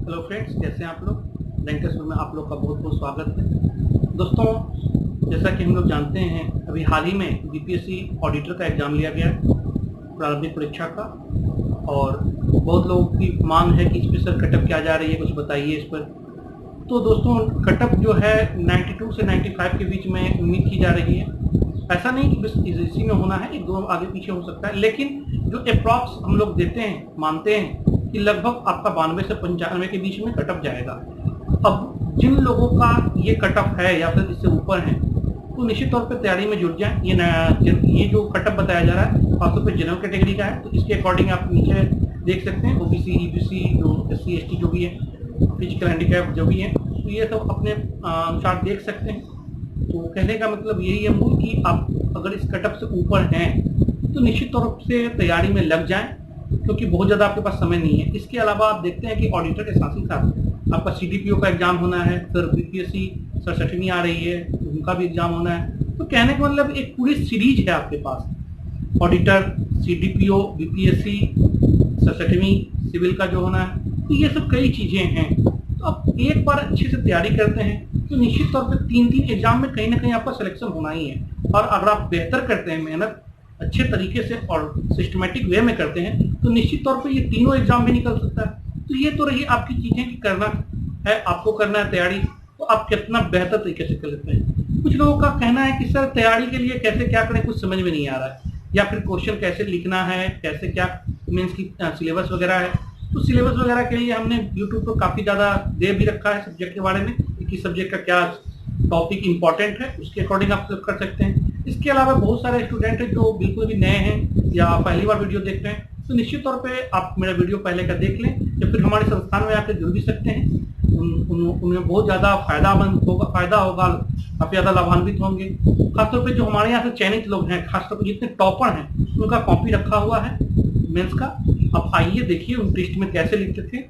Hello friends, कैसे हैं आप लोग। रैंकर्स में आप लोग का बहुत बहुत स्वागत है। दोस्तों, जैसा कि हम लोग जानते हैं, अभी हाल ही में बीपीएससी ऑडिटर का एग्ज़ाम लिया गया प्रारंभिक परीक्षा का, और बहुत लोगों की मांग है कि इस पर सर कटअप क्या जा रही है, कुछ बताइए इस पर। तो दोस्तों, कटअप जो है 92 से 95 के बीच में उम्मीद की जा रही है। ऐसा नहीं कि बस इसी में होना है, एक दो आगे पीछे हो सकता है, लेकिन जो अप्रॉक्स हम लोग देते हैं, मानते हैं कि लगभग आपका 92 से 95 के बीच में कटअप जाएगा। अब जिन लोगों का ये कटअप है या फिर इससे ऊपर है, तो निश्चित तौर पर तैयारी में जुट जाएं। ये जो कटअप बताया जा रहा है खासतौर पर जनरल कैटेगरी का है, तो इसके अकॉर्डिंग आप नीचे देख सकते हैं ओबीसी, ईबीसी, जो SC ST जो भी है, फिजिकल हैंडीकैप जो भी है, तो ये सब अपने अनुसार देख सकते हैं। तो कहने का मतलब यही है मूल कि आप अगर इस कटअप से ऊपर हैं तो निश्चित तौर से तैयारी में लग जाएं, क्योंकि बहुत ज़्यादा आपके पास समय नहीं है। इसके अलावा आप देखते हैं कि ऑडिटर के साथ ही साथ आपका CDPO का एग्जाम होना है, फिर BPSC सरसठवीं आ रही है, उनका भी एग्जाम होना है। तो कहने का मतलब एक पूरी सीरीज है आपके पास, ऑडिटर, CDPO, BPSC, सरसठवीं, सिविल का जो होना है, तो ये सब कई चीज़ें हैं। तो आप एक बार अच्छे से तैयारी करते हैं तो निश्चित तौर पे 3 एग्जाम में कहीं ना कहीं आपका सिलेक्शन होना ही है। और अगर आप बेहतर करते हैं, मेहनत अच्छे तरीके से और सिस्टमेटिक वे में करते हैं, तो निश्चित तौर पे ये तीनों एग्जाम भी निकल सकता है। तो ये तो रही आपकी चीज़ें कि करना है, आपको करना है तैयारी, तो आप कितना बेहतर तरीके से कर लेते हैं। कुछ लोगों का कहना है कि सर तैयारी के लिए कैसे क्या करें, कुछ समझ में नहीं आ रहा है, या फिर क्वेश्चन कैसे लिखना है, कैसे क्या मीन्स की सिलेबस वगैरह है। तो सिलेबस वगैरह के लिए हमने यूट्यूब पर काफ़ी ज़्यादा दे भी रखा है सब्जेक्ट के बारे में, कि सब्जेक्ट का क्या टॉपिक इंपॉर्टेंट है, उसके अकॉर्डिंग आप कर सकते हैं। इसके अलावा बहुत सारे स्टूडेंट हैं जो बिल्कुल भी नए हैं या पहली बार वीडियो देख रहे हैं, तो निश्चित तौर पे आप मेरा वीडियो पहले का देख लें, या फिर हमारे संस्थान में आकर जुड़ भी सकते हैं। उनमें बहुत ज़्यादा फायदा होगा, काफ़ी ज़्यादा लाभान्वित होंगे। खासतौर पे जो हमारे यहाँ से चयनित लोग हैं, खासतौर पे जितने टॉपर हैं, उनका कॉपी रखा हुआ है मेंस का। आप आइए देखिए उन टेस्ट में कैसे लिखते थे।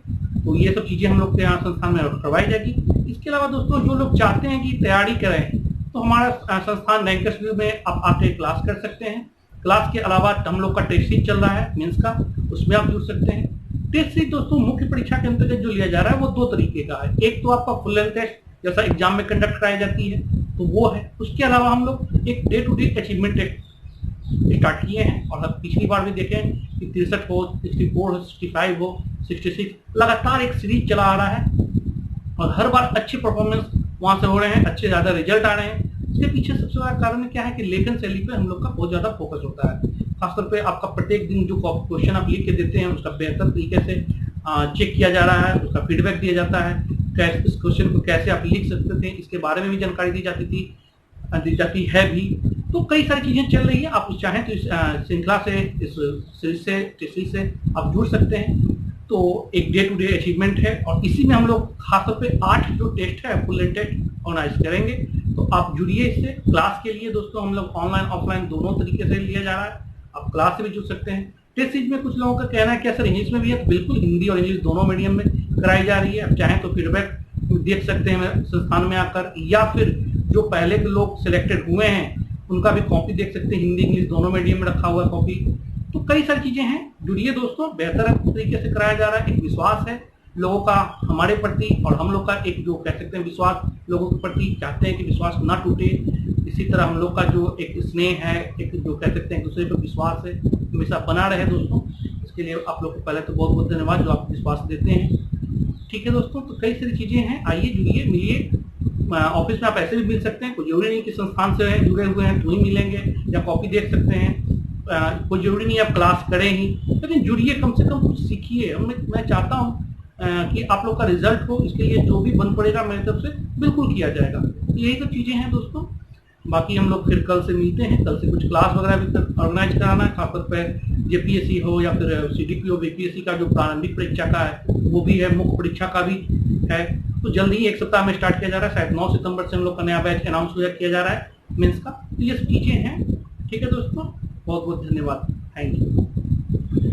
तो ये सब चीज़ें हम लोग के यहाँ संस्थान में करवाई जाएगी। इसके अलावा दोस्तों, जो लोग चाहते हैं कि तैयारी करें, तो हमारा संस्थान रैंकर्स व्यू में आप आके क्लास कर सकते हैं। क्लास के अलावा हम लोग का टेस्ट सीरीज चल रहा है मेंस का, उसमें आप जुड़ सकते हैं। टेस्ट सीरीज दोस्तों मुख्य परीक्षा के अंतर्गत जो लिया जा रहा है वो 2 तरीके का है। एक तो आपका फुल लेंथ टेस्ट जैसा एग्जाम में कंडक्ट कराई जाती है, तो वो है। उसके अलावा हम लोग एक day to day achievement test start किए हैं, और पिछली बार भी देखें कि 63 हो, 64 हो, 65 हो, 66, लगातार एक सीरीज चला आ रहा है, और हर बार अच्छे परफॉर्मेंस वहाँ से हो रहे हैं, अच्छे ज़्यादा रिजल्ट आ रहे हैं। इसके पीछे सबसे बड़ा कारण क्या है कि लेखन शैली पे हम लोग का बहुत ज़्यादा फोकस होता है। खासतौर पे आपका प्रत्येक दिन जो क्वेश्चन आप लिख के देते हैं, उसका बेहतर तरीके से चेक किया जा रहा है, उसका फीडबैक दिया जाता है, कैसे इस क्वेश्चन को कैसे आप लिख सकते थे, इसके बारे में भी जानकारी दी जाती है भी। तो कई सारी चीज़ें चल रही है। आप चाहें तो इस श्रृंखला से, इस सीरीज से आप जुड़ सकते हैं। तो एक डे टू डे अचीवमेंट है, और इसी में हम लोग खासतौर पे 8 जो टेस्ट है फुल लेंथ टेस्ट ऑर्गेनाइज करेंगे। तो आप जुड़िए इससे। क्लास के लिए दोस्तों हम लोग ऑनलाइन ऑफलाइन दोनों तरीके से लिया जा रहा है, आप क्लास से भी जुड़ सकते हैं। टेस्ट सीरीज में कुछ लोगों का कहना है कि सर इंग्लिश में भी है, तो बिल्कुल हिंदी और इंग्लिश दोनों मीडियम में कराई जा रही है। आप चाहें तो फीडबैक देख सकते हैं संस्थान में आकर, या फिर जो पहले के लोग सिलेक्टेड हुए हैं उनका भी कॉपी देख सकते हैं, हिंदी इंग्लिश दोनों मीडियम में रखा हुआ है कॉपी। तो कई सारी चीजें हैं, जुड़िए दोस्तों। बेहतर तरीके से कराया जा रहा है, एक विश्वास है लोगों का हमारे प्रति, और हम लोग का एक जो कह सकते हैं विश्वास लोगों के प्रति, चाहते हैं कि विश्वास ना टूटे। इसी तरह हम लोग का जो एक स्नेह है, एक जो कह सकते हैं दूसरे पर विश्वास है, हमेशा बना रहे दोस्तों। इसके लिए आप लोग को पहले तो बहुत बहुत धन्यवाद जो आप विश्वास देते हैं। ठीक है दोस्तों, तो कई सारी चीजें हैं, आइए जुड़िए, मिलिए। ऑफिस में आप ऐसे भी मिल सकते हैं, कोई जरूरी नहीं कि संस्थान से जुड़े हुए हैं तो ही मिलेंगे, या कॉपी देख सकते हैं। कोई जरूरी नहीं आप क्लास करें ही, लेकिन जुड़िए, कम से कम कुछ सीखिए। मैं चाहता हूँ कि आप लोग का रिजल्ट हो, इसके लिए जो भी बन पड़ेगा मेरी तरफ से बिल्कुल किया जाएगा। यही सब चीज़ें हैं दोस्तों। बाकी हम लोग फिर कल से मिलते हैं। कल से कुछ क्लास वगैरह भी ऑर्गेनाइज कराना है, खासतौर पर JPSC हो या फिर CDPO BPSC का जो प्रारंभिक परीक्षा का है वो भी है, मुख्य परीक्षा का भी है। तो जल्दी ही 1 सप्ताह में स्टार्ट किया जा रहा है, शायद 9 सितंबर से हम लोग का नया बैच अनाउंस किया जा रहा है मेंस का। तो ये सब चीज़ें हैं। ठीक है दोस्तों, बहुत बहुत धन्यवाद, थैंक यू।